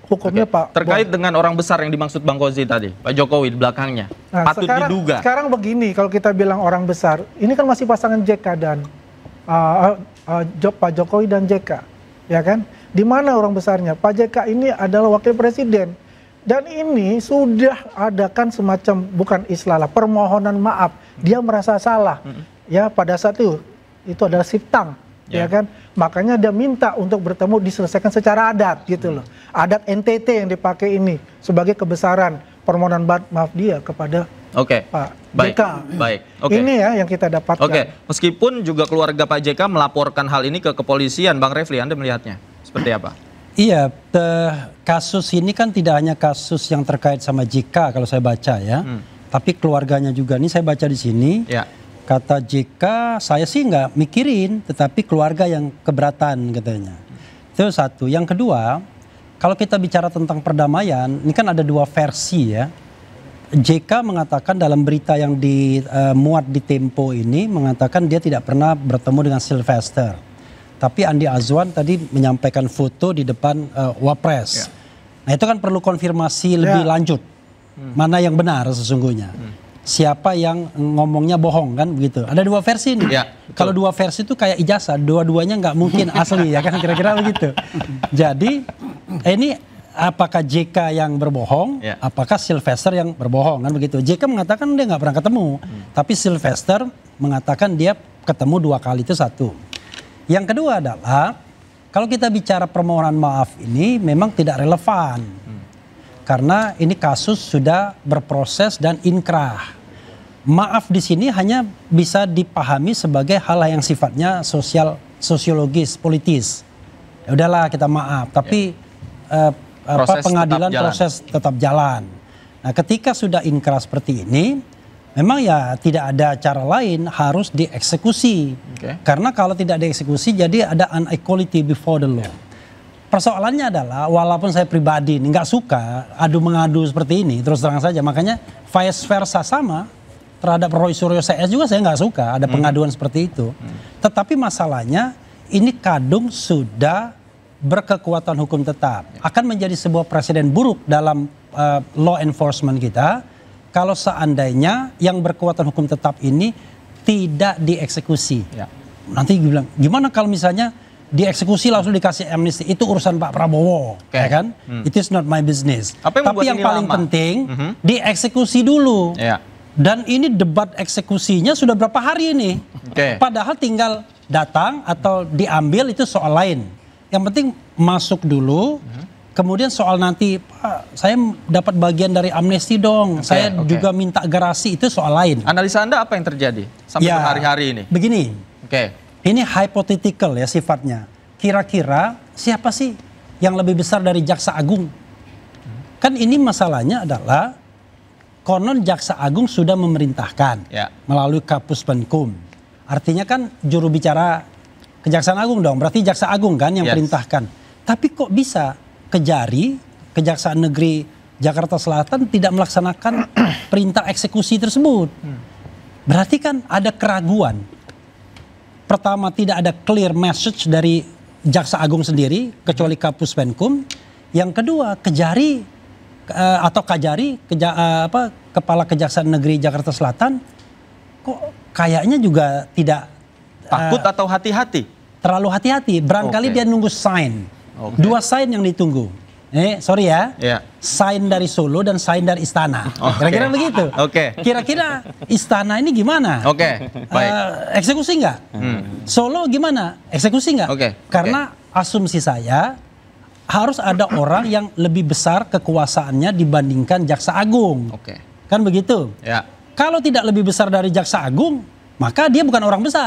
hukumnya Pak. Terkait dengan orang besar yang dimaksud Bang Kozi tadi, Pak Jokowi di belakangnya, patut diduga. Sekarang begini, kalau kita bilang orang besar, ini kan masih pasangan JK dan Pak Jokowi dan JK, ya kan? Di mana orang besarnya? Pak JK ini adalah wakil presiden. Dan ini sudah adakan semacam, bukan istilah, permohonan maaf. Dia merasa salah. Ya, pada saat itu adalah siptang. Ya kan, makanya dia minta untuk bertemu diselesaikan secara adat gitu loh. Adat NTT yang dipakai ini sebagai kebesaran permohonan maaf dia kepada Pak JK. Baik. Ini ya yang kita dapatkan. Meskipun juga keluarga Pak JK melaporkan hal ini ke kepolisian, Bang Refli, Anda melihatnya seperti apa? Iya, kasus ini kan tidak hanya kasus yang terkait sama JK kalau saya baca ya, tapi keluarganya juga. Ini saya baca di sini. Ya. Kata JK, saya sih nggak mikirin, tetapi keluarga yang keberatan katanya. Itu satu. Yang kedua, kalau kita bicara tentang perdamaian, ini kan ada dua versi ya. JK mengatakan dalam berita yang dimuat di Tempo ini, mengatakan dia tidak pernah bertemu dengan Sylvester. Tapi Andi Azwan tadi menyampaikan foto di depan Wapres. Ya. Nah itu kan perlu konfirmasi lebih lanjut. Mana yang benar sesungguhnya. Siapa yang ngomongnya bohong kan begitu. Ada dua versi nih. Ya, kalau dua versi itu kayak ijazah, dua-duanya nggak mungkin asli ya kan kira-kira begitu. Jadi ini apakah JK yang berbohong, apakah Sylvester yang berbohong kan begitu. JK mengatakan dia nggak pernah ketemu, tapi Sylvester mengatakan dia ketemu 2 kali, itu satu. Yang kedua adalah kalau kita bicara permohonan maaf ini memang tidak relevan. Karena ini kasus sudah berproses dan inkrah. Maaf di sini hanya bisa dipahami sebagai hal yang sifatnya sosiologis, politis. Ya udahlah kita maaf, tapi pengadilan proses tetap jalan. Nah, ketika sudah inkrah seperti ini, memang ya tidak ada cara lain, harus dieksekusi. Karena kalau tidak dieksekusi jadi ada inequality before the law. Persoalannya adalah walaupun saya pribadi nggak suka adu-mengadu seperti ini, terus terang saja, makanya vice versa sama terhadap Roy Suryo CS juga saya nggak suka ada pengaduan seperti itu. Tetapi masalahnya ini kadung sudah berkekuatan hukum tetap. Akan menjadi sebuah presiden buruk dalam law enforcement kita kalau seandainya yang berkekuatan hukum tetap ini tidak dieksekusi. Nanti bilang gimana kalau misalnya dieksekusi langsung dikasih amnesti, itu urusan Pak Prabowo, ya kan? It is not my business. Tapi yang paling penting dieksekusi dulu. Dan ini debat eksekusinya sudah berapa hari ini? Padahal tinggal datang atau diambil itu soal lain. Yang penting masuk dulu. Kemudian soal nanti Pak, saya dapat bagian dari amnesti dong. Saya juga minta garasi, itu soal lain. Analisa Anda apa yang terjadi sampai hari-hari ini? Begini. Ini hypothetical ya sifatnya. Kira-kira siapa sih yang lebih besar dari Jaksa Agung? Kan ini masalahnya adalah konon Jaksa Agung sudah memerintahkan melalui Kapus Penkum. Artinya kan juru bicara Kejaksaan Agung dong. Berarti Jaksa Agung kan yang perintahkan. Tapi kok bisa Kejari, Kejaksaan Negeri Jakarta Selatan tidak melaksanakan perintah eksekusi tersebut? Berarti kan ada keraguan. Pertama, tidak ada clear message dari Jaksa Agung sendiri, kecuali Kapus Penkum. Yang kedua, Kejari atau Kajari, Kepala Kejaksaan Negeri Jakarta Selatan, kok kayaknya juga tidak takut atau hati-hati? Terlalu hati-hati. Barangkali dia nunggu sign. 2 sign yang ditunggu. Sorry ya. Sign dari Solo dan sign dari Istana. Kira-kira begitu. Kira-kira Istana ini gimana? Baik. Eksekusi nggak? Solo gimana? Eksekusi nggak? Karena asumsi saya harus ada orang yang lebih besar kekuasaannya dibandingkan Jaksa Agung. Kan begitu? Kalau tidak lebih besar dari Jaksa Agung, maka dia bukan orang besar.